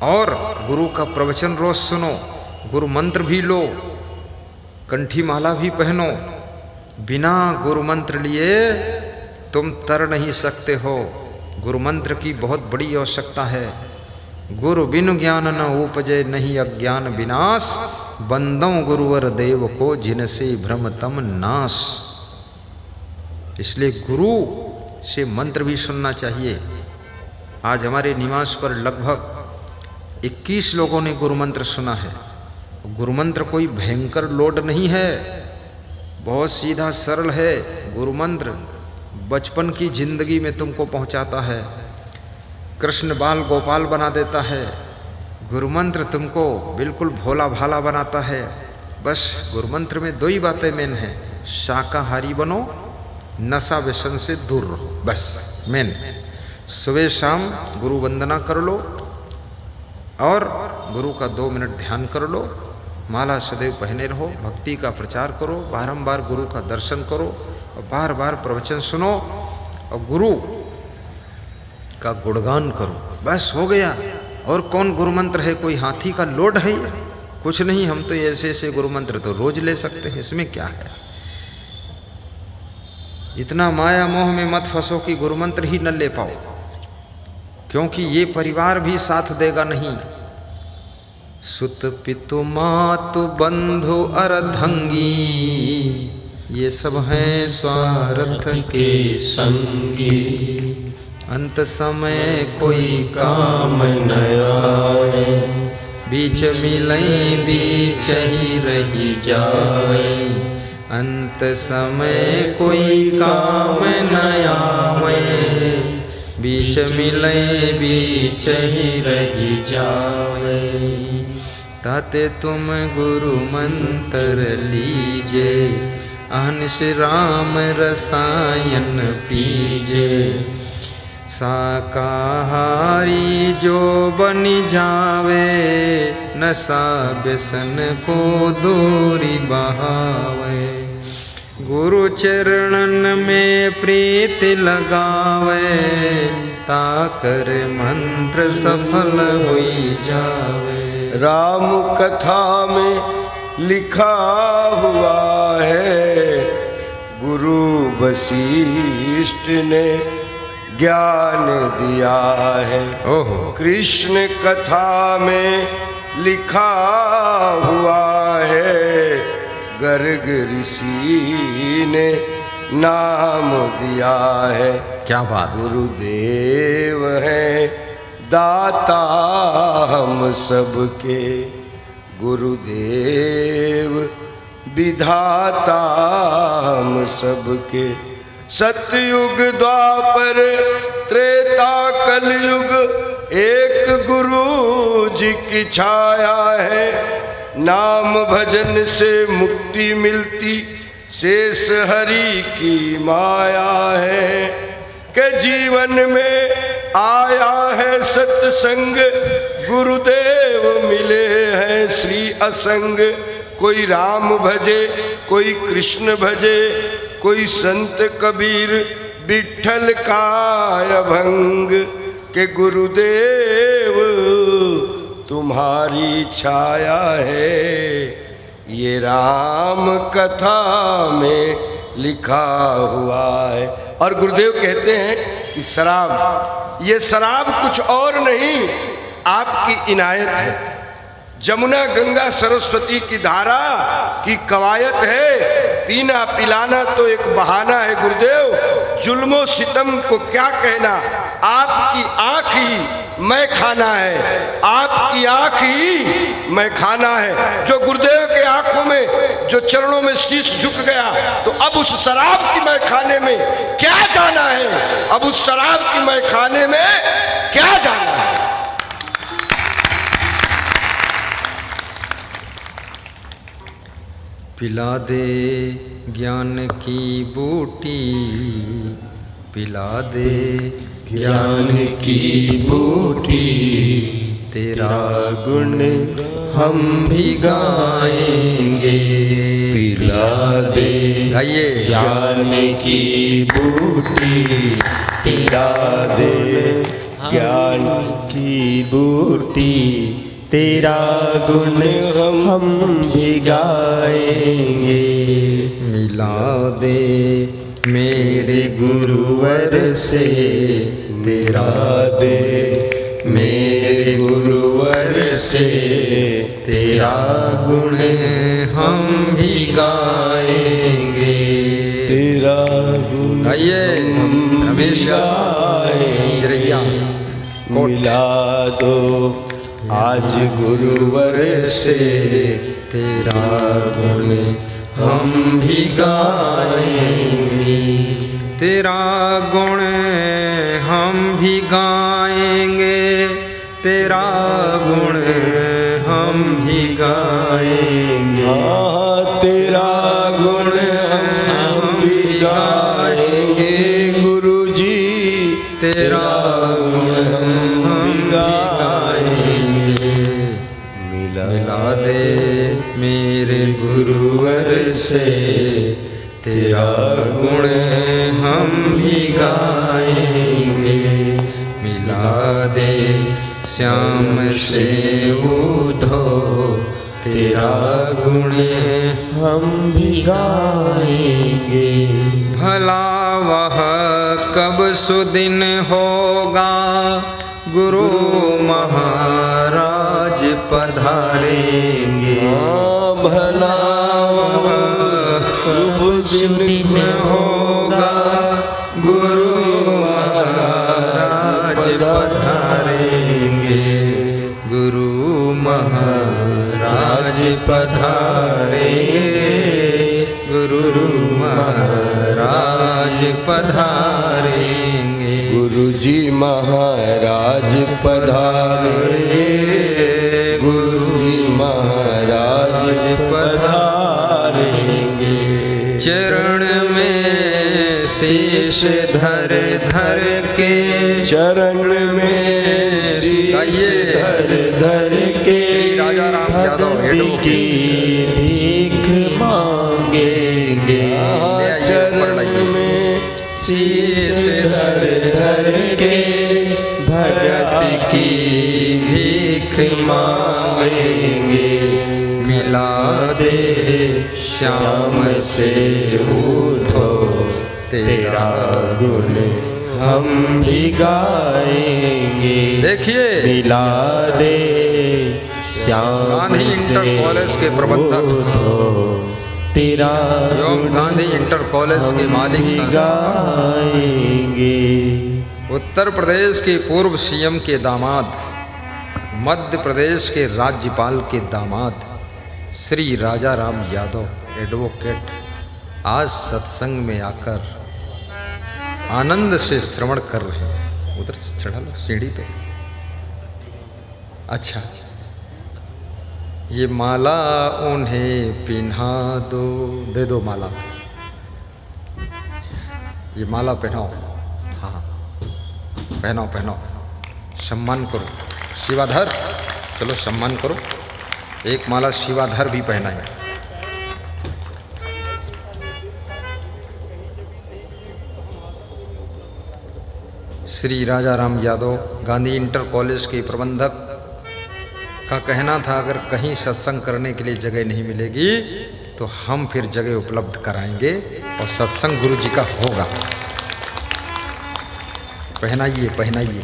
और गुरु का प्रवचन रोज सुनो, गुरु मंत्र भी लो, कंठी माला भी पहनो। बिना गुरु मंत्र लिए तुम तर नहीं सकते हो। गुरु मंत्र की बहुत बड़ी आवश्यकता है। गुरु बिनु ज्ञान न उपजे, नहीं अज्ञान विनाश, बंदों गुरुवर देव को जिनसे भ्रम तम नाश। इसलिए गुरु से मंत्र भी सुनना चाहिए। आज हमारे निवास पर लगभग 21 लोगों ने गुरु मंत्र सुना है। गुरु मंत्र कोई भयंकर लोड नहीं है, बहुत सीधा सरल है। गुरु मंत्र बचपन की जिंदगी में तुमको पहुंचाता है, कृष्ण बाल गोपाल बना देता है। गुरु मंत्र तुमको बिल्कुल भोला भाला बनाता है। बस गुरु मंत्र में 2 ही बातें मेन हैं, शाकाहारी बनो, नशा व्यसन से दूर रहो, बस मेन। सुबह शाम गुरु वंदना कर लो और गुरु का 2 मिनट ध्यान कर लो, माला सदैव पहने रहो, भक्ति का प्रचार करो, बारंबार गुरु का दर्शन करो और बार बार प्रवचन सुनो और गुरु का गुणगान करो, बस हो गया। और कौन गुरु मंत्र है? कोई हाथी का लोड है? कुछ नहीं। हम तो ऐसे ऐसे गुरु मंत्र तो रोज ले सकते हैं, इसमें क्या है? इतना माया मोह में मत फंसो कि गुरु मंत्र ही न ले पाओ, क्योंकि ये परिवार भी साथ देगा नहीं। सुत पितु मातु बंधु अर्धंगी, ये सब हैं स्वार्थ के संगी। अंत समय कोई काम न आए, बीच मिलई बीच ही रही जाए। अंत समय कोई काम न आए, बीच मिलई बीच ही रही जाए। ताते तुम गुरु मंत्र लीजे, अहनिश राम रसायन पीजे। शाकाहारी जो बन जावे, नशा व्यसन को दूरी बहावे। गुरु चरणन में प्रीति लगावे, ताकर मंत्र सफल हुई जावे। राम कथा में लिखा हुआ है, गुरु वशिष्ठ ने ज्ञान दिया है। ओहो। कृष्ण कथा में लिखा हुआ है, गर्ग ऋषि ने नाम दिया है। क्या बात। गुरुदेव है दाता हम सबके, गुरुदेव विधाता हम सबके। सतयुग द्वापर त्रेता कलयुग, एक गुरु जी की छाया है। नाम भजन से मुक्ति मिलती, शेष हरि की माया है। के जीवन में आया है सत्संग, गुरुदेव मिले हैं श्री असंग। कोई राम भजे, कोई कृष्ण भजे, कोई संत कबीर विठल का अभंग। के गुरुदेव तुम्हारी छाया है, ये राम कथा में लिखा हुआ है। और गुरुदेव कहते हैं कि शराब, ये शराब कुछ और नहीं, आपकी इनायत है। जमुना गंगा सरस्वती की धारा की कवायत है। पीना पिलाना तो एक बहाना है गुरुदेव, जुल्मो सितम को क्या कहना। आपकी आँख ही मैं खाना है, आपकी आँख ही मैं खाना है। जो गुरुदेव के आंखों में, जो चरणों में शीश झुक गया, तो अब उस शराब की मैं खाने में क्या जाना है? अब उस शराब की मैं खाने में क्या जाना है? पिला दे ज्ञान की बूटी, पिला दे ज्ञान की बूटी। तेरा गुण हम भी गाएंगे। पिला दे गाइए। ज्ञान की बूटी, पिला दे ज्ञान की बूटी तेरा गुण हम भी गाएंगे। मिला दे मेरे गुरुवर से तेरा दे मेरे गुरुवर से तेरा गुण हम भी गाएंगे। तेरा गुण आइए रमेश श्रेया मिला दो आज गुरुवर से तेरा गुण हम भी गाएंगे। तेरा गुण हम भी गाएंगे। तेरा गुण हम भी गाएंगे। हाँ तेरा गुण हम भी गाएंगे गुरुजी। तेरा गुण हम भी गाएंगे। मिला दे मेरे गुरुवर से तेरा गुण हम भी गाएंगे। मिला दे श्याम से उधो तेरा गुण हम भी गाएंगे। भला वह कब सुदिन होगा गुरु महाराज पधारेंगे। भला वह कब सुदिन होगा गुरु महाराज पधारेंगे। गुरु महाराज पधारेंगे। गुरु महाराज पधारेंगे। गुरुजी महाराज पधारेंगे। गुरुजी महाराज पधारेंगे। चरण में शीश धर धर के चरण में शीश धर धर के राजा राम यादव भक्ति की भीख मांगेंगे। चरण में शीश धर धर के भक्ति की भीख मांगेंगे। मिला दे श्याम से उठो तेरा गुण हम भी गाएंगे। देखिए मिला दे श्याम गांधी इंटर कॉलेज के प्रबंधक तेरा एवं गांधी इंटर कॉलेज के मालिक गाएंगे। उत्तर प्रदेश के पूर्व सीएम के दामाद, मध्य प्रदेश के राज्यपाल के दामाद श्री राजा राम यादव एडवोकेट आज सत्संग में आकर आनंद से श्रवण कर रहे हैं। उधर से चढ़ा लो सीढ़ी पे। अच्छा ये माला उन्हें पिन्हा दो, दे दो माला। ये माला पहनाओ। हाँ पहनाओ पहनाओ। सम्मान करो। शिवाधर चलो सम्मान करो। एक माला शिवाधर भी पहनाए। श्री राजा राम यादव गांधी इंटर कॉलेज के प्रबंधक का कहना था अगर कहीं सत्संग करने के लिए जगह नहीं मिलेगी तो हम फिर जगह उपलब्ध कराएंगे और सत्संग गुरु जी का होगा। पहनाइए पहनाइए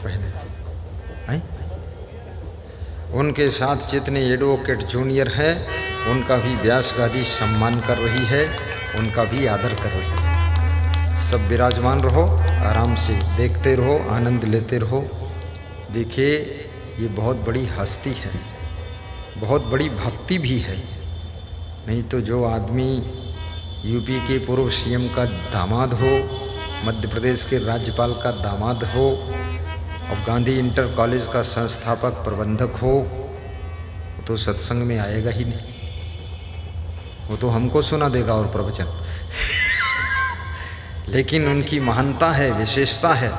पहनाइए। उनके साथ जितने एडवोकेट जूनियर हैं उनका भी व्यास गादी सम्मान कर रही है, उनका भी आदर कर रही है। सब विराजमान रहो, आराम से देखते रहो, आनंद लेते रहो। देखिए ये बहुत बड़ी हस्ती है, बहुत बड़ी भक्ति भी है। नहीं तो जो आदमी यूपी के पूर्व सीएम का दामाद हो, मध्य प्रदेश के राज्यपाल का दामाद हो और गांधी इंटर कॉलेज का संस्थापक प्रबंधक हो, वो तो सत्संग में आएगा ही नहीं। वो तो हमको सुना देगा और प्रवचन लेकिन उनकी महानता है, विशेषता है।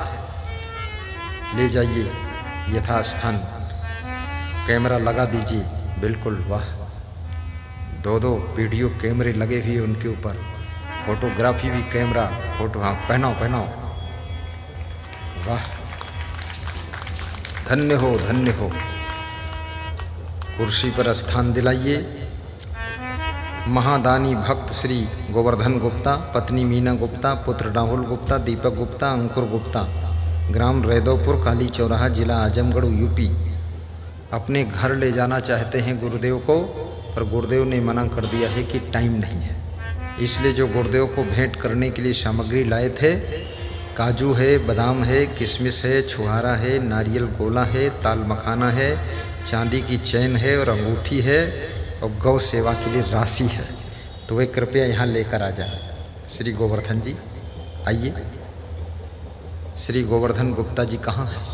ले जाइए यथास्थान, कैमरा लगा दीजिए। बिल्कुल वाह, दो वीडियो कैमरे लगे हुए उनके ऊपर, फोटोग्राफी भी कैमरा फोटो। हाँ पहनाओ पहनाओ। वाह, धन्य हो, धन्य हो। कुर्सी पर स्थान दिलाइए। महादानी भक्त श्री गोवर्धन गुप्ता, पत्नी मीना गुप्ता, पुत्र राहुल गुप्ता, दीपक गुप्ता, अंकुर गुप्ता, ग्राम रैदोपुर, काली चौराहा, जिला आजमगढ़, यूपी, अपने घर ले जाना चाहते हैं गुरुदेव को, पर गुरुदेव ने मना कर दिया है कि टाइम नहीं है। इसलिए जो गुरुदेव को भेंट करने के लिए सामग्री लाए थे, काजू है, बादाम है, किशमिश है, छुहारा है, नारियल गोला है, ताल मखाना है, चांदी की चैन है और अंगूठी है और गौ सेवा के लिए राशि है। तो वे कृपया यहाँ लेकर आ जाए। श्री गोवर्धन जी आइए। श्री गोवर्धन गुप्ता जी कहाँ हैं?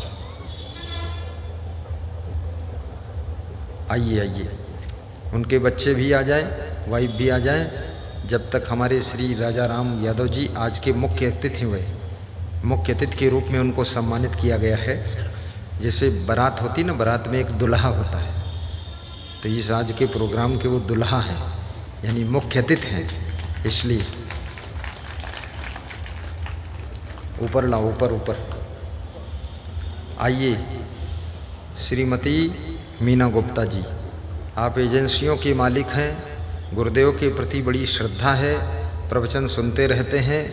आइए आइए। उनके बच्चे भी आ जाए, वाइफ भी आ जाए। जब तक हमारे श्री राजा राम यादव जी आज के मुख्य अतिथि हुए, मुख्य अतिथि के रूप में उनको सम्मानित किया गया है। जैसे बारात होती ना, बारात में एक दुल्हा होता है, तो इस आज के प्रोग्राम के वो दुल्हा हैं, यानी मुख्य अतिथि हैं। इसलिए ऊपर लाओ, ऊपर ऊपर आइए। श्रीमती मीना गुप्ता जी, आप एजेंसियों के मालिक हैं, गुरुदेव के प्रति बड़ी श्रद्धा है, प्रवचन सुनते रहते हैं,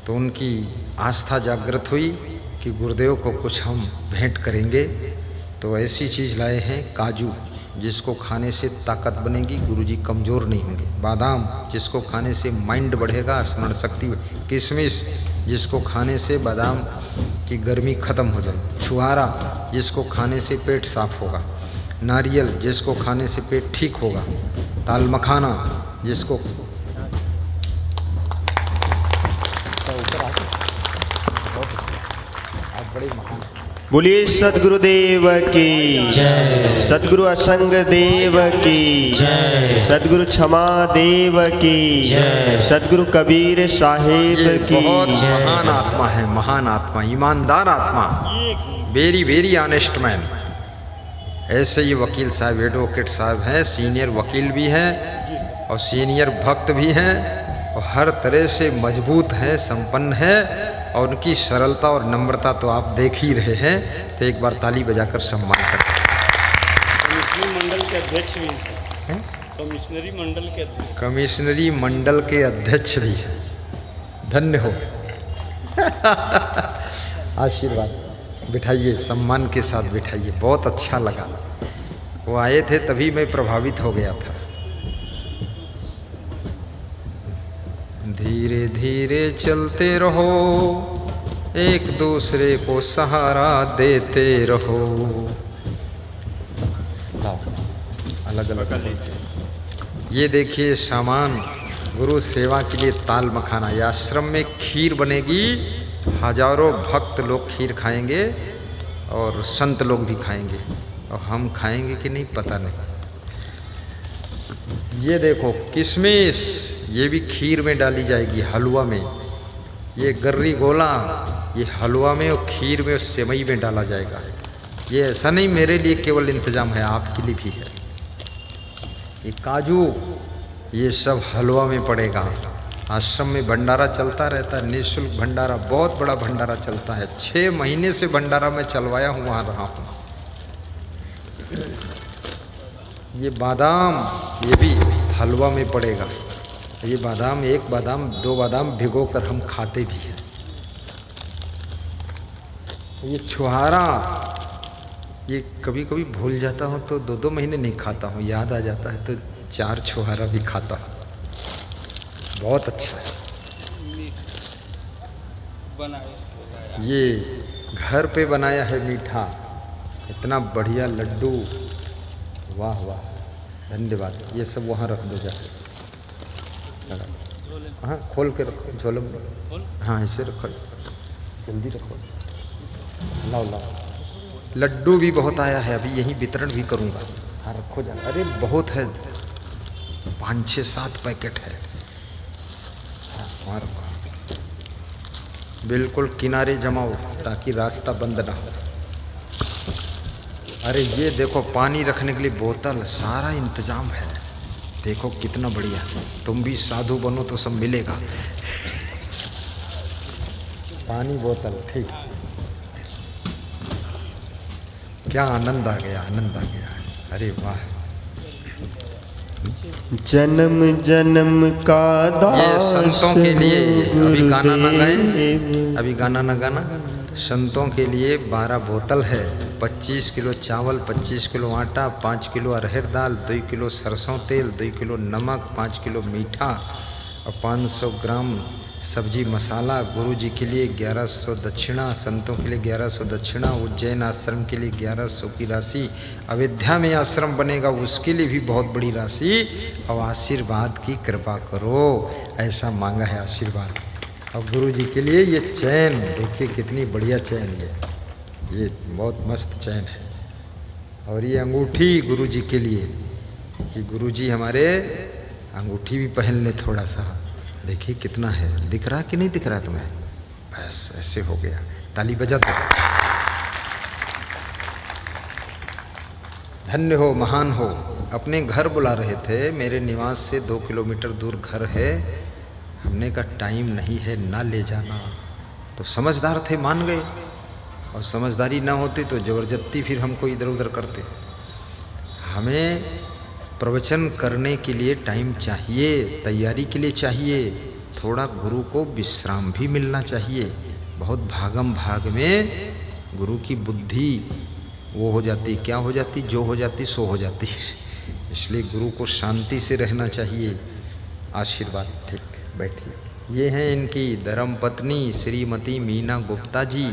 तो उनकी आस्था जागृत हुई कि गुरुदेव को कुछ हम भेंट करेंगे। तो ऐसी चीज़ लाए हैं, काजू जिसको खाने से ताकत बनेगी, गुरुजी कमज़ोर नहीं होंगे, बादाम जिसको खाने से माइंड बढ़ेगा, स्मरण शक्ति, किशमिश जिसको खाने से बादाम की गर्मी खत्म हो जाएगी, छुहारा जिसको खाने से पेट साफ होगा, नारियल जिसको खाने से पेट ठीक होगा, ताल मखाना जिसको बोलिए सदगुरुदेव की जय, सदगुरु असंग देव की जय, सदगुरु क्षमा देव की जय, सदगुरु कबीर साहेब की। बहुत महान आत्मा है, महान आत्मा, ईमानदार आत्मा, वेरी वेरी ऑनेस्ट मैन। ऐसे ही वकील साहब, एडवोकेट साहब हैं, सीनियर वकील भी हैं और सीनियर भक्त भी हैं और हर तरह से मजबूत हैं, संपन्न है। और उनकी सरलता और नम्रता तो आप देख ही रहे हैं। तो एक बार ताली बजाकर सम्मान करें। कमिश्नरी मंडल के अध्यक्ष भी हैं। कमिश्नरी मंडल के अध्यक्ष, कमिश्नरी मंडल के अध्यक्ष भी हैं। धन्य हो। आशीर्वाद बिठाइए, सम्मान के साथ बिठाइए। बहुत अच्छा लगा, वो आए थे तभी मैं प्रभावित हो गया था। धीरे धीरे चलते रहो, एक दूसरे को सहारा देते रहो। अलग अलग ये देखिए सामान, गुरु सेवा के लिए ताल मखाना। ये आश्रम में खीर बनेगी, हजारों भक्त लोग खीर खाएंगे और संत लोग भी खाएंगे, और हम खाएंगे कि नहीं पता नहीं। ये देखो किशमिश, ये भी खीर में डाली जाएगी, हलवा में। ये गर्री गोला, ये हलवा में और खीर में और सेवई में डाला जाएगा। ये ऐसा नहीं मेरे लिए केवल इंतजाम है, आपके लिए भी है। ये काजू, ये सब हलवा में पड़ेगा। आश्रम में भंडारा चलता रहता है, निःशुल्क भंडारा, बहुत बड़ा भंडारा चलता है। 6 महीने से भंडारा मैं चलवाया हूँ, वहाँ रहा हूँ। ये बादाम, ये भी हलवा में पड़ेगा। ये बादाम, 1 बादाम 2 बादाम भिगो कर हम खाते भी हैं। ये छुहारा, ये कभी कभी भूल जाता हूँ तो 2-2 महीने नहीं खाता हूँ, याद आ जाता है तो 4 छुहारा भी खाता हूँ। बहुत अच्छा है। ये घर पे बनाया है मीठा, इतना बढ़िया लड्डू, वाह वाह, धन्यवाद। ये सब वहाँ रख दो जाके, हाँ खोल के रखो झोले में। हाँ ऐसे रखो, जल्दी रखो। लाओ लाओ, लड्डू भी बहुत आया है, अभी यहीं वितरण भी करूँगा। हाँ रखो जा। अरे बहुत है, 5-6-7 पैकेट है। हाँ वहाँ रखो, बिल्कुल किनारे जमाओ ताकि रास्ता बंद ना हो। अरे ये देखो पानी रखने के लिए बोतल, सारा इंतजाम है। देखो कितना बढ़िया। तुम भी साधु बनो तो सब मिलेगा। पानी बोतल, ठीक। क्या आनंद आ गया, आनंद आ गया। अरे वाह, जन्म जन्म का दास ये संतों के लिए। अभी गाना ना गाए, अभी गाना ना गाना। संतों के लिए 12 बोतल है, 25 किलो चावल, 25 किलो आटा, 5 किलो अरहर दाल, 2 किलो सरसों तेल, 2 किलो नमक, 5 किलो मीठा और 500 ग्राम सब्जी मसाला। गुरु जी के लिए 1100 दक्षिणा, संतों के लिए 1100 दक्षिणा, उज्जैन आश्रम के लिए 1100 की राशि, अयोध्या में आश्रम बनेगा उसके लिए भी बहुत बड़ी राशि, और आशीर्वाद की कृपा करो, ऐसा मांगा है आशीर्वाद। और गुरु जी के लिए ये चैन देखिए कितनी बढ़िया चैन, ये बहुत मस्त चैन है। और ये अंगूठी गुरु जी के लिए, कि गुरु जी हमारे अंगूठी भी पहन ले थोड़ा सा। देखिए कितना है, दिख रहा कि नहीं दिख रहा तुम्हें? बस ऐसे हो गया, ताली बजा दो। धन्य हो, महान हो। अपने घर बुला रहे थे, मेरे निवास से 2 किलोमीटर दूर घर है। हमने का टाइम नहीं है, ना ले जाना। तो समझदार थे, मान गए। और समझदारी ना होती तो ज़बरदस्ती फिर हमको इधर उधर करते। हमें प्रवचन करने के लिए टाइम चाहिए, तैयारी के लिए चाहिए, थोड़ा गुरु को विश्राम भी मिलना चाहिए। बहुत भागम भाग में गुरु की बुद्धि वो हो जाती, क्या हो जाती, जो हो जाती सो हो जाती है। इसलिए गुरु को शांति से रहना चाहिए। आशीर्वाद, ठीक, बैठिए। ये हैं इनकी धर्म पत्नी श्रीमती मीना गुप्ता जी।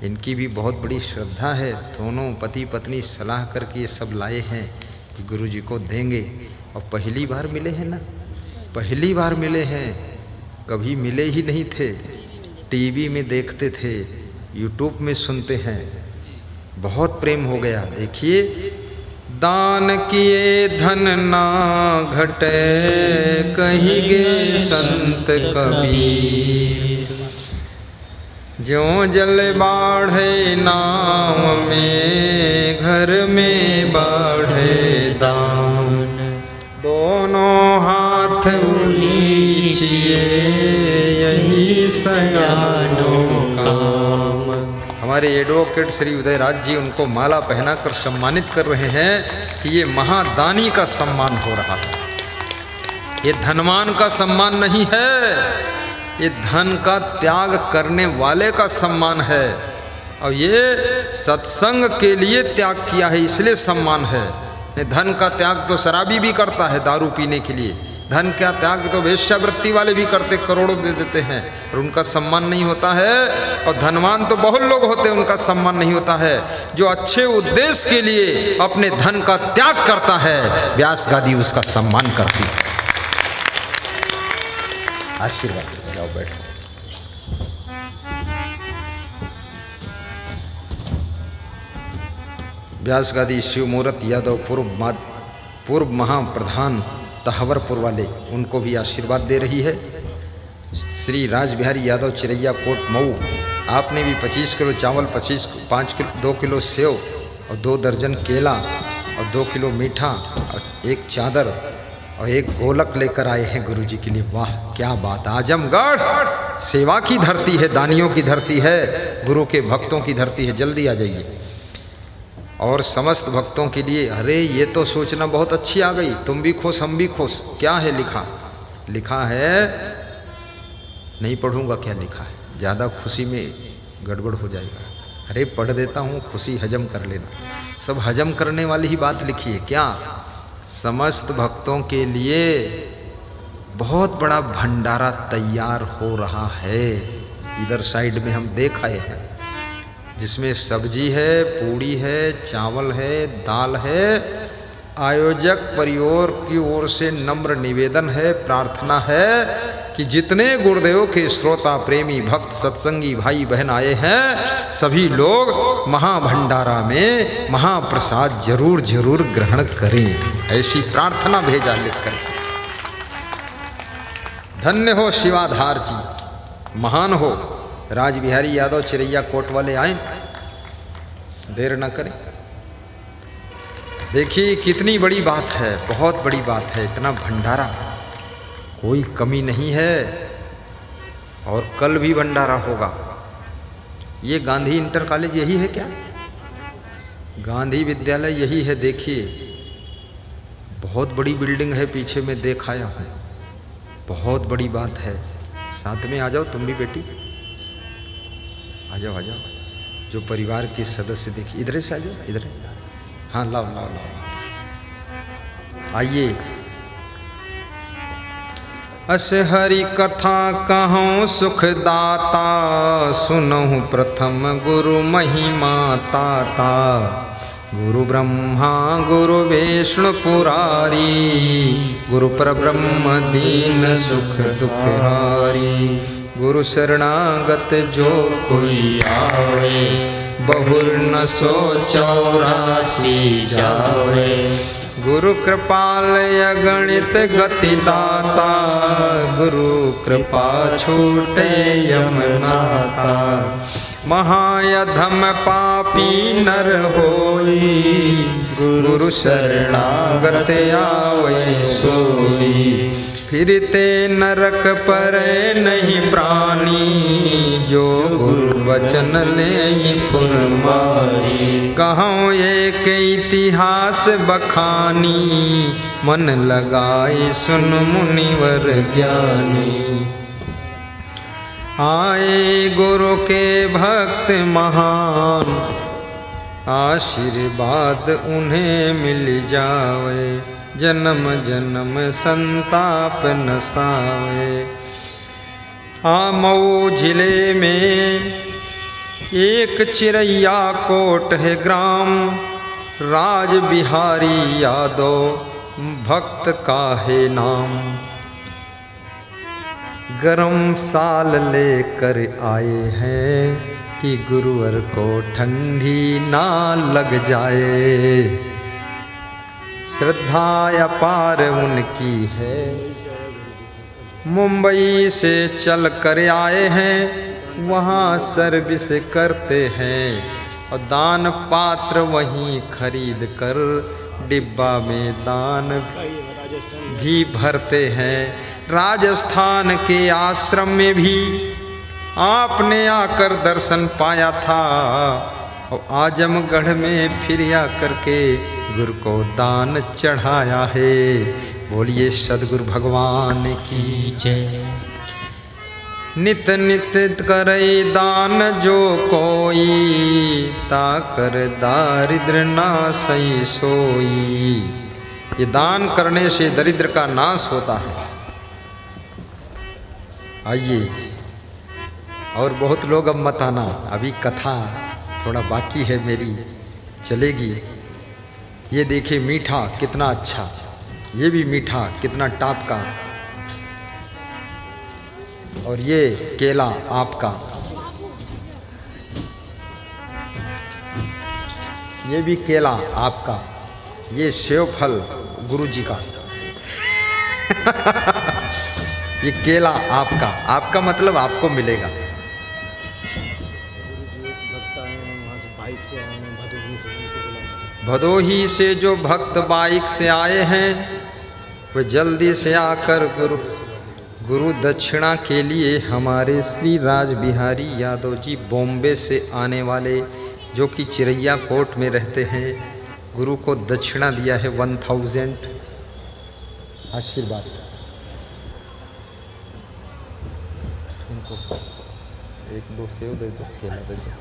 इनकी भी बहुत बड़ी श्रद्धा है। दोनों पति पत्नी सलाह करके ये सब लाए हैं कि गुरु जी को देंगे। और पहली बार मिले हैं ना, पहली बार मिले हैं, कभी मिले ही नहीं थे। टीवी में देखते थे, यूट्यूब में सुनते हैं, बहुत प्रेम हो गया। देखिए, दान किए धन ना घटे, कहीं गे संत कबीर, ज्यों जल बाढ़े नाम में, घर में बाढ़े दान, दोनों हाथ नीचिए, यही सयानों काम। हमारे एडवोकेट श्री उदयराज जी उनको माला पहनाकर सम्मानित कर रहे हैं कि ये महादानी का सम्मान हो रहा है। ये धनवान का सम्मान नहीं है, ये धन का त्याग करने वाले का सम्मान है। और ये सत्संग के लिए त्याग किया है, इसलिए सम्मान है। धन का त्याग तो शराबी भी करता है दारू पीने के लिए, धन का त्याग तो वेश्यावृत्ति वाले भी करते, करोड़ों दे देते हैं, और उनका सम्मान नहीं होता है। और धनवान तो बहुत लोग होते हैं, उनका सम्मान नहीं होता है। जो अच्छे उद्देश्य के लिए अपने धन का त्याग करता है, व्यास गादी उसका सम्मान करती है। आशीर्वाद, जाओ बैठो। व्यास गादी शिव मूर्त यादव पूर्व महाप्रधान तहवरपुर वाले, उनको भी आशीर्वाद दे रही है। श्री राजबिहारी यादव चिरैया कोट मऊ, आपने भी 25 किलो चावल, 2 किलो सेव और 2 दर्जन केला और 2 किलो मीठा और 1 चादर और 1 गोलक लेकर आए हैं गुरु जी के लिए। वाह क्या बात! आजमगढ़ सेवा की धरती है, दानियों की धरती है, गुरु के भक्तों की धरती है। जल्दी आ जाइए। और समस्त भक्तों के लिए, अरे ये तो सोचना बहुत अच्छी आ गई, तुम भी खुश हम भी खुश। क्या है लिखा? लिखा है, नहीं पढ़ूंगा क्या लिखा है, ज़्यादा खुशी में गड़बड़ हो जाएगा। अरे पढ़ देता हूँ, खुशी हजम कर लेना। सब हजम करने वाली ही बात लिखी है। क्या? समस्त भक्तों के लिए बहुत बड़ा भंडारा तैयार हो रहा है। इधर साइड में हम देख आए हैं, जिसमें सब्जी है, पूड़ी है, चावल है, दाल है। आयोजक परिवार की ओर से नम्र निवेदन है, प्रार्थना है कि जितने गुरुदेव के श्रोता प्रेमी भक्त सत्संगी भाई बहन आए हैं, सभी लोग महाभंडारा में महाप्रसाद जरूर जरूर ग्रहण करें। ऐसी प्रार्थना भेजा लिखकर। धन्य हो शिवाधार जी, महान हो। राजबिहारी यादव चिरैया कोट वाले आए, देर न करें। देखिए कितनी बड़ी बात है, बहुत बड़ी बात है। इतना भंडारा, कोई कमी नहीं है। और कल भी भंडारा होगा। ये गांधी इंटर कॉलेज यही है क्या? गांधी विद्यालय यही है, देखिए बहुत बड़ी बिल्डिंग है, पीछे में देख आया हूँ, बहुत बड़ी बात है। साथ में आ जाओ तुम भी बेटी, आ जाओ आ जाओ, जो परिवार के सदस्य देखिए, इधर से आ जाओ, इधर। हाँ लाओ लाओ लाओ, आइए। अस हरि कथा कहूँ सुखदाता, सुनहु प्रथम गुरु महिमा ताता। गुरु ब्रह्मा गुरु विष्णु पुरारी, गुरु परब्रह्म दीन सुख दुखहारी। गुरु शरणागत जो कोई आवे, बहुर न सो 84 जावे। गुरु कृपाल अगणित गति दाता, गुरु कृपा छूटे यम नाता। महायधम पापी नर होई, गुरु शरणागत आवे सोई। फिरते नरक परे नहीं प्राणी, जो गुरु वचन ले फुरमानी। कहूँ एक इतिहास बखानी, मन लगाए सुन मुनिवर ज्ञानी। आए गुरु के भक्त महान, आशीर्वाद उन्हें मिल जावे। जन्म जन्म संताप न सावे। मऊ जिले में एक चिरैया कोट है ग्राम, राज बिहारी यादव भक्त का है नाम। गरम साल लेकर आए हैं, कि गुरुवर को ठंडी ना लग जाए। श्रद्धा अपार उनकी है, मुंबई से चल कर आए हैं, वहाँ सर्विस करते हैं। और दान पात्र वहीं खरीद कर डिब्बा में दान भी भरते हैं। राजस्थान के आश्रम में भी आपने आकर दर्शन पाया था, और आजमगढ़ में फिर आकर के गुरु को दान चढ़ाया है। बोलिए सदगुरु भगवान की जय। नित नित करे दान जो कोई, ताकर दारिद्र ना सही सोई। ये दान करने से दरिद्र का नाश होता है। आइए, और बहुत लोग अब मत आना, अभी कथा थोड़ा बाकी है मेरी, चलेगी। ये देखिए मीठा कितना अच्छा, ये भी मीठा कितना टॉप का, और ये केला आपका, ये भी केला आपका, ये सेव फल गुरु जी का ये केला आपका, आपका मतलब आपको मिलेगा। भदोही से जो भक्त बाइक से आए हैं, वे जल्दी से आकर गुरु दक्षिणा के लिए हमारे श्री राज बिहारी यादव जी बॉम्बे से आने वाले, जो कि चिरैया कोट में रहते हैं, गुरु को दक्षिणा दिया है 1000 आशीर्वाद। उनको 1-2 सेव दे दो, केला दे दो।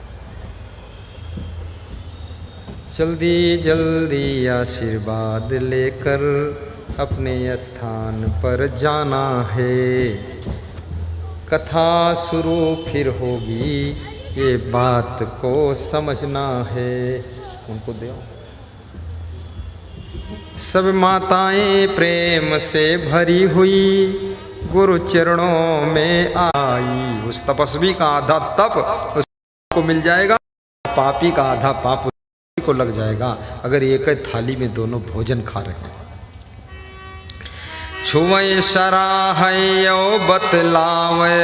जल्दी जल्दी आशीर्वाद लेकर अपने स्थान पर जाना है। कथा शुरू फिर होगी, ये बात को समझना है। उनको दो। सब माताएं प्रेम से भरी हुई गुरु चरणों में आई। उस तपस्वी का आधा तप उसको मिल जाएगा, पापी का आधा पाप को लग जाएगा, अगर एक थाली में दोनों भोजन खा रहे हैं। छुवै सराहयो बतलावे,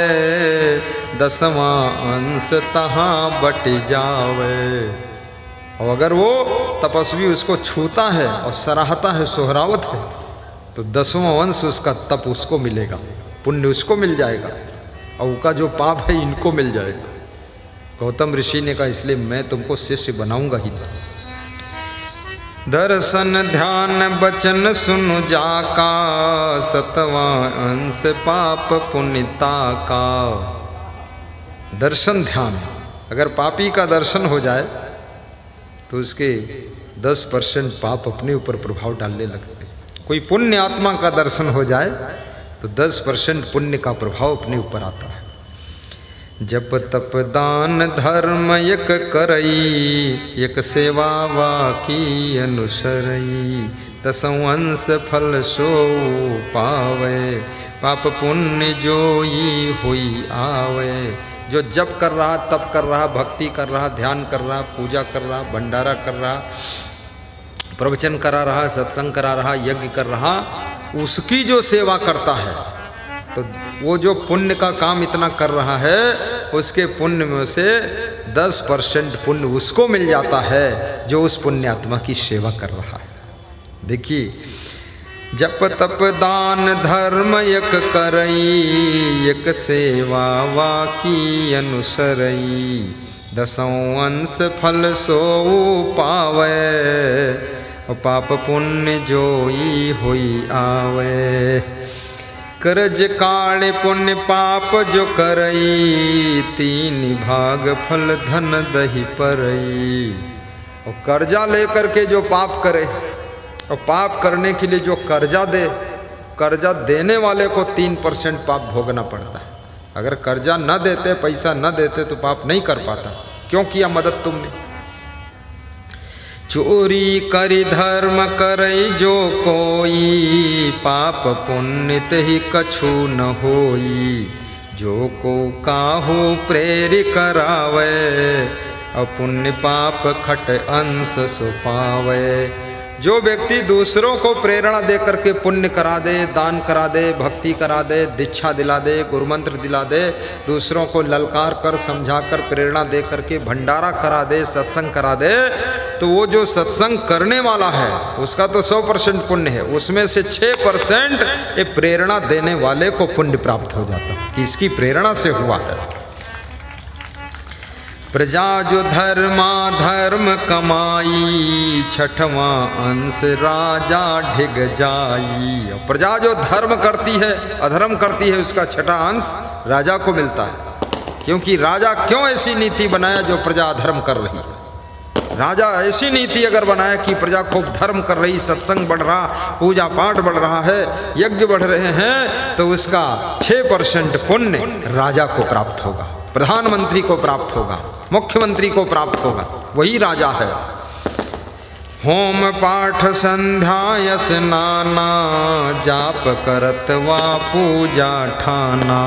10वां अंश तहाँ बट जावे। और अगर वो तपस्वी उसको छूता है और सराहता है, सोहरावत है, तो 10वां अंश उसका तप उसको मिलेगा, पुण्य उसको मिल जाएगा, और उनका जो पाप है इनको मिल जाएगा। गौतम ऋषि ने कहा इसलिए मैं तुमको शिष्य बनाऊंगा ही नहीं। दर्शन ध्यान बचन सुनु जाका, सतवां अंश पाप पुण्यता का। दर्शन ध्यान, अगर पापी का दर्शन हो जाए तो उसके 10% पाप अपने ऊपर प्रभाव डालने लगते। कोई पुण्य आत्मा का दर्शन हो जाए तो 10% पुण्य का प्रभाव अपने ऊपर आता है। जप तप दान धर्म एक करई, एक सेवा वाकी अनुसरई, दसों अंश फल सो पावे, पाप पुण्य जोई हुई आवे। जो जप कर रहा, तप कर रहा, भक्ति कर रहा, ध्यान कर रहा, पूजा कर रहा, भंडारा कर रहा, प्रवचन करा रहा, सत्संग करा रहा, यज्ञ कर रहा, उसकी जो सेवा करता है तो वो जो पुण्य का काम इतना कर रहा है, उसके पुण्य में से 10% पुण्य उसको मिल जाता है जो उस पुण्य आत्मा की सेवा कर रहा है। देखिए, जप तप दान धर्म एक करई, एक सेवा वाकी अनुसरई, दसों अंश फल सो पावे, पाप पुण्य जोई होई आवे। करज काले पुण्य पाप जो करई, तीन भाग फल धन दही परई। और कर्जा लेकर के जो पाप करे, और पाप करने के लिए जो कर्जा दे, कर्जा देने वाले को 3% पाप भोगना पड़ता है। अगर कर्जा न देते, पैसा न देते तो पाप नहीं कर पाता। क्यों किया मदद तुमने? चोरी करी धर्म करई जो कोई, पाप पुण्य ही कछु न होई, जो को काहू प्रेरि करावे, अपुण्य पाप खट अंश सो पावे। जो व्यक्ति दूसरों को प्रेरणा दे करके पुण्य करा दे, दान करा दे, भक्ति करा दे, दीक्षा दिला दे, गुरुमंत्र दिला दे, दूसरों को ललकार कर समझा कर प्रेरणा दे करके भंडारा करा दे, सत्संग करा दे, तो वो जो सत्संग करने वाला है उसका तो 100% पुण्य है, उसमें से 6% ये प्रेरणा देने वाले को पुण्य प्राप्त हो जाता है कि इसकी प्रेरणा से हुआ है। प्रजा जो धर्म कमाई, छठवां अंश राजा ढिग जाई। प्रजा जो धर्म करती है, अधर्म करती है, उसका छठा अंश राजा को मिलता है। क्योंकि राजा क्यों ऐसी नीति बनाया जो प्रजा अधर्म कर रही है? राजा ऐसी नीति अगर बनाया कि प्रजा खूब धर्म कर रही, सत्संग बढ़ रहा, पूजा पाठ बढ़ रहा है, यज्ञ बढ़ रहे हैं, तो उसका 6% पुण्य राजा को प्राप्त होगा, प्रधानमंत्री को प्राप्त होगा, मुख्यमंत्री को प्राप्त होगा, वही राजा है। होम पाठ संध्या स्नाना, जाप करत वा पूजा ठाना,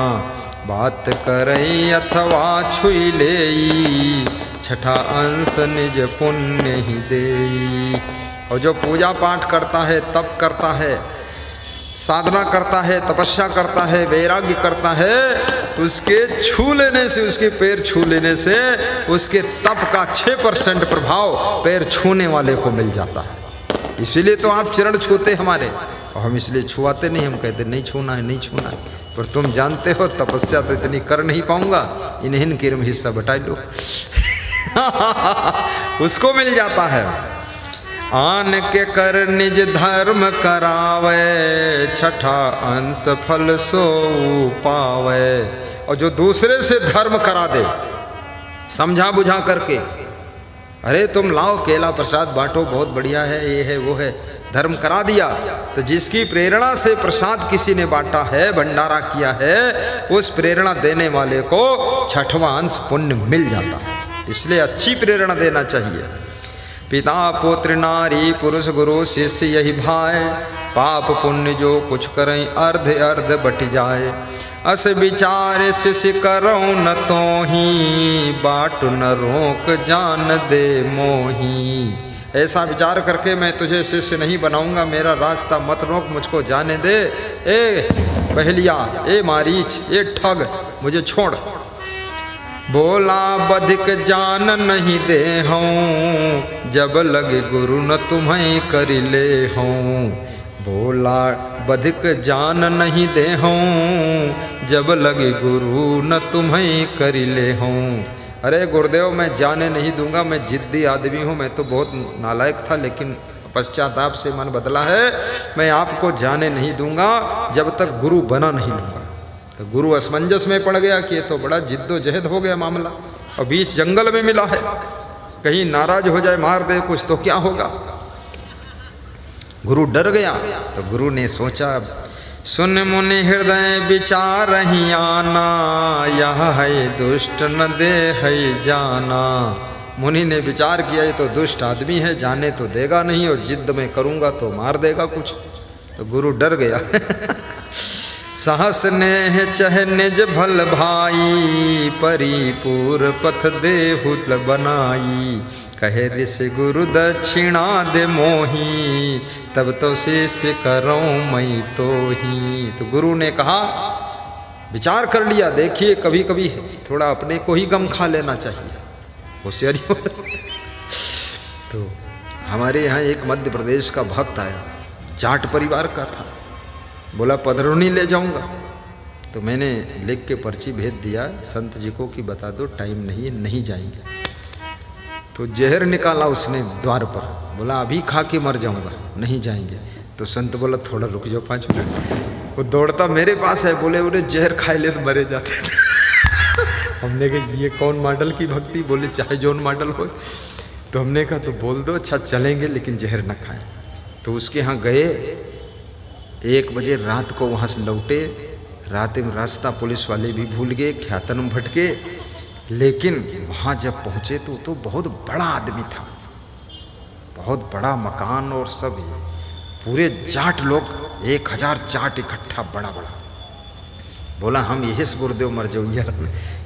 बात करई अथवा छुई लेई, छठा अंश निज पुण्य ही देई। और जो पूजा पाठ करता है, तप करता है, साधना करता है, तपस्या करता है, वैराग्य करता है, उसके छू लेने से, उसके पैर छू लेने से उसके तप का 6% प्रभाव पैर छूने वाले को मिल जाता है। इसीलिए तो आप चरण छूते हमारे, और हम इसलिए छुआते नहीं, हम कहते नहीं छूना है, नहीं छूना है। पर तुम जानते हो तपस्या तो इतनी कर नहीं पाऊंगा, इन्हें किरम हिस्सा बटा लो उसको मिल जाता है। आन के कर निज धर्म करावे, छठा अंश फल सो पावे। और जो दूसरे से धर्म करा दे, समझा बुझा करके, अरे तुम लाओ केला प्रसाद बांटो, बहुत बढ़िया है, ये है वो है, धर्म करा दिया, तो जिसकी प्रेरणा से प्रसाद किसी ने बांटा है, भंडारा किया है, उस प्रेरणा देने वाले को छठवां अंश पुण्य मिल जाता है। इसलिए अच्छी प्रेरणा देना चाहिए। पिता पुत्र नारी पुरुष गुरु शिष्य यही भाई, पाप पुण्य जो कुछ करें अर्ध अर्ध बट जाए। अस विचार शिष्य करो न तो ही, बाट न रोक जान दे मोही। ऐसा विचार करके मैं तुझे शिष्य नहीं बनाऊंगा, मेरा रास्ता मत रोक, मुझको जाने दे। ए बहलिया, ए मारीच, ए ठग, मुझे छोड़। बोला बधिक जान नहीं दे हूँ, जब लगे गुरु न तुम्हें कर ले हूँ। बोला बधिक जान नहीं दे हूँ, जब लगे गुरु न तुम्हें कर ले हूँ। अरे गुरुदेव मैं जाने नहीं दूंगा, मैं जिद्दी आदमी हूँ, मैं तो बहुत नालायक था, लेकिन पश्चाताप से मन बदला है, मैं आपको जाने नहीं दूंगा जब तक गुरु बना नहीं लूंगा। तो गुरु असमंजस में पड़ गया कि ये तो बड़ा जिद्दोजहद हो गया मामला, और बीच जंगल में मिला है, कहीं नाराज हो जाए मार दे कुछ तो क्या होगा। गुरु डर गया। तो गुरु ने सोचा, सुन मुनि हृदय विचार ही आना, यह है दुष्ट न दे है जाना। मुनि ने विचार किया ये तो दुष्ट आदमी है, जाने तो देगा नहीं, और जिद्द में करूंगा तो मार देगा कुछ। तो गुरु डर गया। सहस नेह चह निज भल भाई, परिपूर पथ देहु बनाई। कहे ऋषि गुरु दक्षिणा दे मोही, तब तो शिष्य करो मैं तो ही। तो गुरु ने कहा, विचार कर लिया, देखिए कभी कभी थोड़ा अपने को ही गम खा लेना चाहिए, होशियारी हो। तो हमारे यहाँ एक मध्य प्रदेश का भक्त आया, जाट परिवार का था, बोला पधरुनी ले जाऊंगा। तो मैंने लिख के पर्ची भेज दिया संत जी को कि बता दो टाइम नहीं है, नहीं जाएंगे। तो जहर निकाला उसने द्वार पर, बोला अभी खा के मर जाऊंगा, नहीं जाएंगे। तो संत बोला थोड़ा रुक जाओ 5 मिनट। वो दौड़ता मेरे पास है, बोले बोले जहर खाए ले तो मरे जाते। हमने कहा ये कौन मॉडल की भक्ति, बोले चाहे जौन मॉडल हो। तो हमने कहा तो बोल दो, अच्छा चलेंगे लेकिन जहर न खाएं। तो उसके यहाँ गए, 1 बजे रात को वहाँ से लौटे। रात में रास्ता पुलिस वाले भी भूल गए, ख्यातन में भटके। लेकिन वहाँ जब पहुँचे तो बहुत बड़ा आदमी था, बहुत बड़ा मकान और सब, पूरे जाट लोग 1000 जाट इकट्ठा, बड़ा बड़ा। बोला हम यही से गुरुदेव मरजौया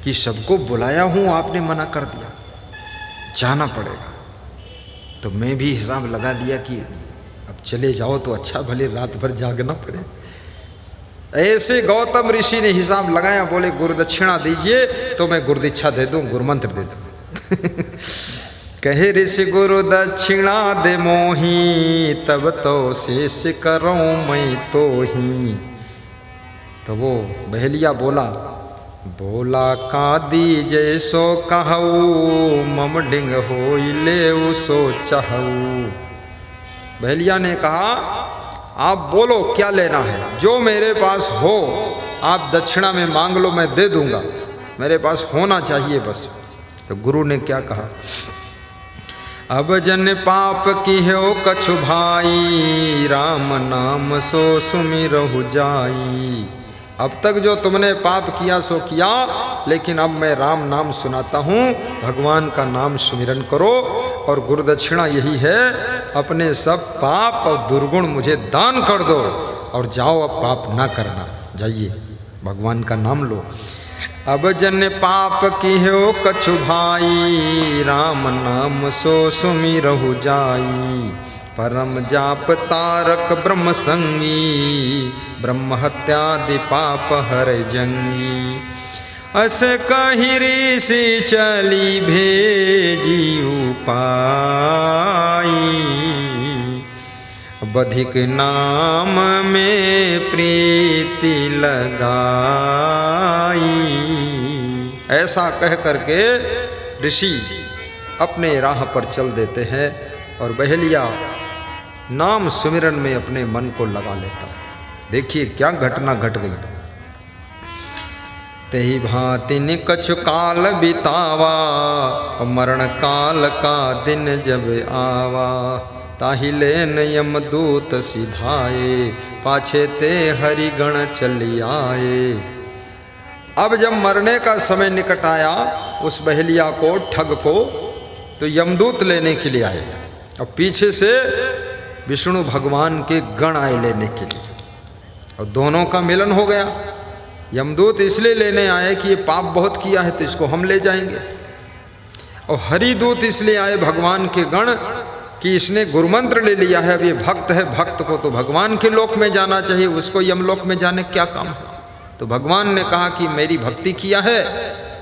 कि सबको बुलाया हूँ, आपने मना कर दिया, जाना पड़ेगा। तो मैं भी हिसाब लगा लिया कि अब चले जाओ तो अच्छा, भले रात भर जागना पड़े। ऐसे गौतम ऋषि ने हिसाब लगाया, बोले गुरुदक्षिणा दीजिए तो मैं गुरुदीक्षा दे दूं, गुरुमंत्र दे दूं। कहे ऋषि गुरुदक्षिणा दे मोही, तब तो शेष करो मैं तो ही। तो वो बहेलिया बोला, बोला का दीजे सो कहू, मम डिंग हो ले सो चाहू। बहेलिया ने कहा आप बोलो क्या लेना है, जो मेरे पास हो आप दक्षिणा में मांग लो, मैं दे दूंगा, मेरे पास होना चाहिए बस। तो गुरु ने क्या कहा, अब जन पाप की हो कछु भाई, राम नाम सो सुमिरहु जाई। अब तक जो तुमने पाप किया सो किया, लेकिन अब मैं राम नाम सुनाता हूँ, भगवान का नाम सुमिरन करो। और गुरुदक्षिणा यही है, अपने सब पाप और दुर्गुण मुझे दान कर दो और जाओ, अब पाप ना करना, जाइए भगवान का नाम लो। अब जन पाप की हो कछु भाई, राम नाम सो सुमिरहु जाई। परम जाप तारक ब्रह्म संगी, ब्रह्म हत्यादि पाप हर जंगी। अस कहि ऋषि चली भेजी उपाई, बधिक नाम में प्रीति लगाई। ऐसा कह करके ऋषि अपने राह पर चल देते हैं और बहेलिया नाम सुमिरन में अपने मन को लगा लेता। देखिए क्या घटना घट गई। तेहि भांति कछु काल बितावा, मरण काल का दिन जब आवा। ताहि लेन यमदूत सिधाए, पाछे ते हरिगण चली आए। अब जब मरने का समय निकट आया उस बहेलिया को, ठग को, तो यमदूत लेने के लिए आए और पीछे से विष्णु भगवान के गण आए लेने के लिए, और दोनों का मिलन हो गया। यमदूत इसलिए लेने आए कि ये पाप बहुत किया है तो इसको हम ले जाएंगे, और हरिदूत इसलिए आए भगवान के गण कि इसने गुरुमंत्र ले लिया है, अब ये भक्त है, भक्त को तो भगवान के लोक में जाना चाहिए, उसको यमलोक में जाने क्या काम है। तो भगवान ने कहा कि मेरी भक्ति किया है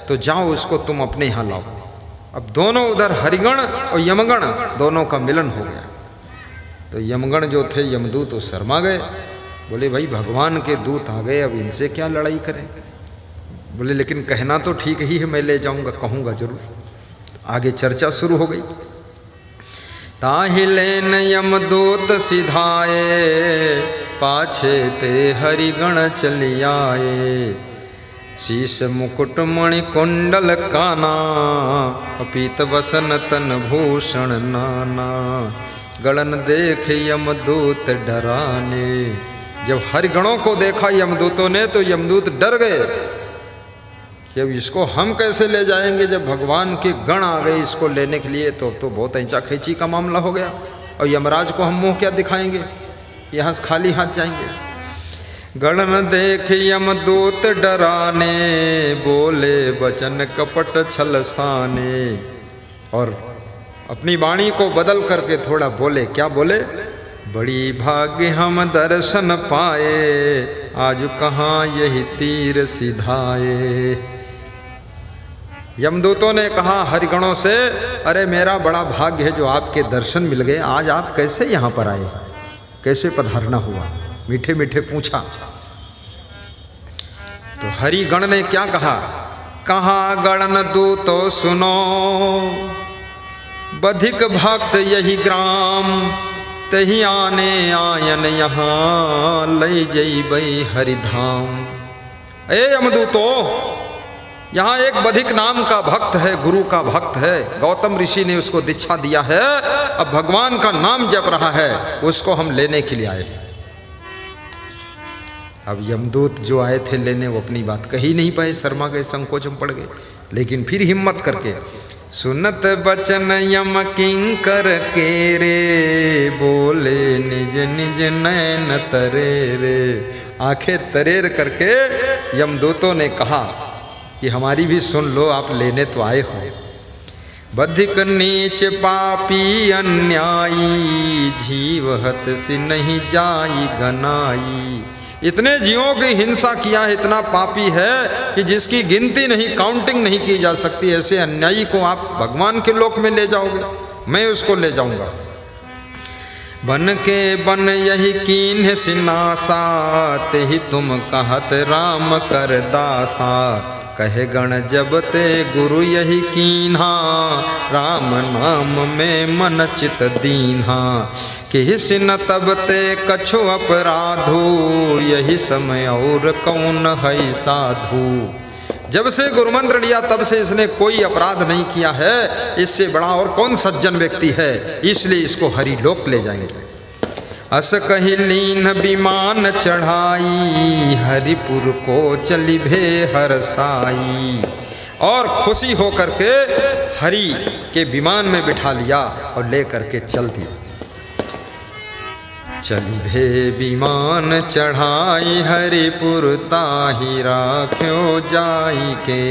तो जाओ उसको तुम अपने यहाँ लाओ। अब दोनों उधर हरिगण और यमगण दोनों का मिलन हो गया। तो यमगण जो थे यमदूत वो शर्मा गए, बोले भाई भगवान के दूत आ गए, अब इनसे क्या लड़ाई करें। बोले लेकिन कहना तो ठीक ही है, मैं ले जाऊंगा, कहूँगा जरूर। आगे चर्चा शुरू हो गई। ताहि लेन यमदूत सिधाए, पाछे ते हरिगण चली आए। शीश मुकुट मणि कुंडल काना, पीत वसन तन भूषण नाना। गणन देख यमदूत डराने। जब हरिगणों को देखा यमदूतों ने तो यमदूत डर गए कि अब इसको हम कैसे ले जाएंगे। जब भगवान के गण आ गए इसको लेने के लिए तो बहुत ऐंचा खींची का मामला हो गया। और यमराज को हम मुंह क्या दिखाएंगे, यहाँ से खाली हाथ जाएंगे। गणन देख यमदूत डराने, बोले वचन कपट छलसाने। और अपनी वाणी को बदल करके थोड़ा बोले, क्या बोले, बड़ी भाग्य हम दर्शन पाए, आज कहाँ यही तीर सिधाए। यमदूतों ने कहा हरिगणों से, अरे मेरा बड़ा भाग्य है जो आपके दर्शन मिल गए। आज आप कैसे यहाँ पर आए, कैसे पधारना हुआ, मीठे मीठे पूछा। तो हरिगण ने क्या कहा, कहा गणन दूतो सुनो, बधिक भक्त यही ग्राम, तही आने आयन यहाँ, लई जई हरिधाम। ए यमदूतो, यहाँ एक बधिक नाम का भक्त है, गुरु का भक्त है, गौतम ऋषि ने उसको दीक्षा दिया है, अब भगवान का नाम जप रहा है, उसको हम लेने के लिए आए। अब यमदूत जो आए थे लेने वो अपनी बात कही नहीं पाए, शर्मा गए, संकोच में पड़ गए। लेकिन फिर हिम्मत करके सुनत बचन यम किंकर के रे, बोले निज निज नयन तरे रे। आंखें तरेर करके यमदूतों ने कहा कि हमारी भी सुन लो, आप लेने तो आए हो। बधिक नीच पापी अन्यायी, जीवहत से नहीं जाई गनाई। इतने जीवों की हिंसा किया है, इतना पापी है कि जिसकी गिनती नहीं, काउंटिंग नहीं की जा सकती। ऐसे अन्यायी को आप भगवान के लोक में ले जाओगे, मैं उसको ले जाऊंगा। बन के बन यही कीन्ह सिनासा, तेहि तुम कहत राम कर दासा। कहे गण जब ते गुरु यही कीन्हा, राम नाम में मन चित दीन्हा। किस न तब ते कछु अपराधो, यही समय और कौन है साधु। जब से गुरु मंत्र लिया तब से इसने कोई अपराध नहीं किया है, इससे बड़ा और कौन सज्जन व्यक्ति है, इसलिए इसको हरिलोक ले जाएंगे। अस कही लीन विमान चढ़ाई, हरिपुर को चली भे हरसाई। और खुशी होकर के हरि के विमान में बिठा लिया और ले करके चल दिया। चली भे विमान चढ़ाई, हरिपुर ताहि राख्यो जाई के।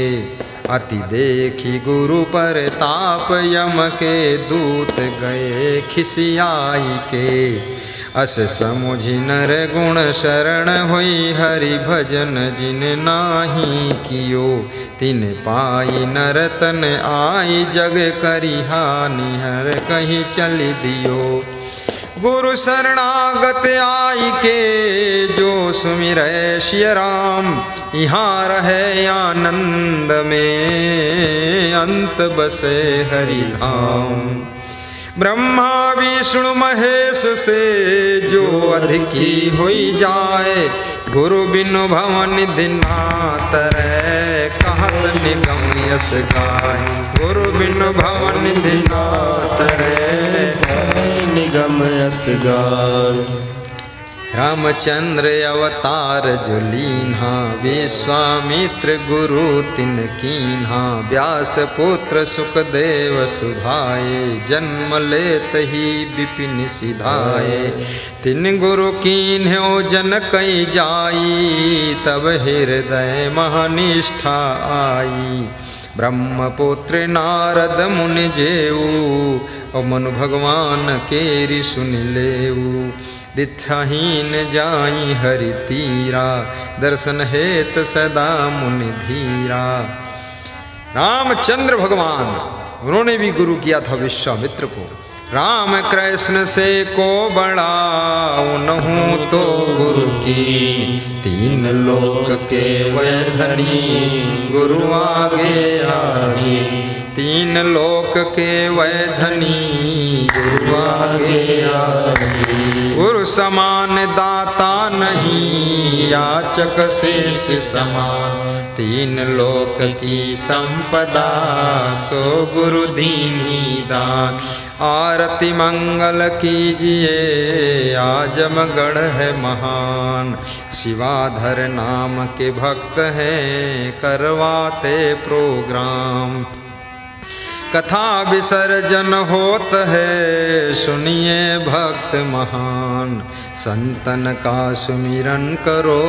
अति देखी गुरु पर ताप, यम के दूत गए खिसियाई के। अस समुझि नर गुण शरण होई, हरि भजन जिन नाही कियो। तिन पाई नर तन आई, जग करी हानि हर कहीं चली दियो। गुरु शरणागत आई के, जो सुमिरै सिय राम। यहाँ रहे आनंद में, अंत बसे हरि धाम। ब्रह्मा विष्णु महेश से, जो अधिकी होई जाए। गुरु बिनु भवन निधिनाथ रे, कहत निगम यस गाय। गुरु बिनु भवन निधिनाथ रे, निगम यस गाय। रामचंद्र अवतार जो लीन्हा, विश्वामित्र गुरु तिन कीन्हा। व्यास पुत्र सुखदेव सुभाए, जन्म लेत ही विपिन सिधाए। तिन गुरु कीन्ह्यो जन कई जाई, तब हृदय महानिष्ठा आई। ब्रह्मपुत्र नारद मुनि जेऊ, और मनु भगवान केरि सुन लेऊ। दित्थहीन जाई हरि तीरा, दर्शन हेत सदा मुनि धीरा। रामचंद्र भगवान उन्होंने भी गुरु किया था विश्वामित्र को, राम कृष्ण से को बड़ा उनहूँ तो गुरु की, तीन लोक के वह धनी गुरु आगे आगे, तीन लोक के वह धनी गुरु आगे आगे। गुरु समान दाता नहीं याचक शेष समान, तीन लोक की संपदा सो गुरु दीनी दान। आरती मंगल कीजिए आजमगढ़ है महान, शिवाधर नाम के भक्त हैं करवाते प्रोग्राम। कथा विसर्जन होत है सुनिए भक्त महान, संतन का सुमिरन करो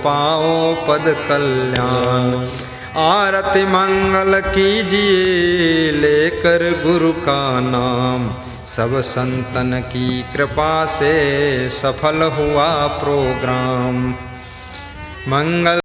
पाओ पद कल्याण। आरती मंगल कीजिए लेकर गुरु का नाम, सब संतन की कृपा से सफल हुआ प्रोग्राम। मंगल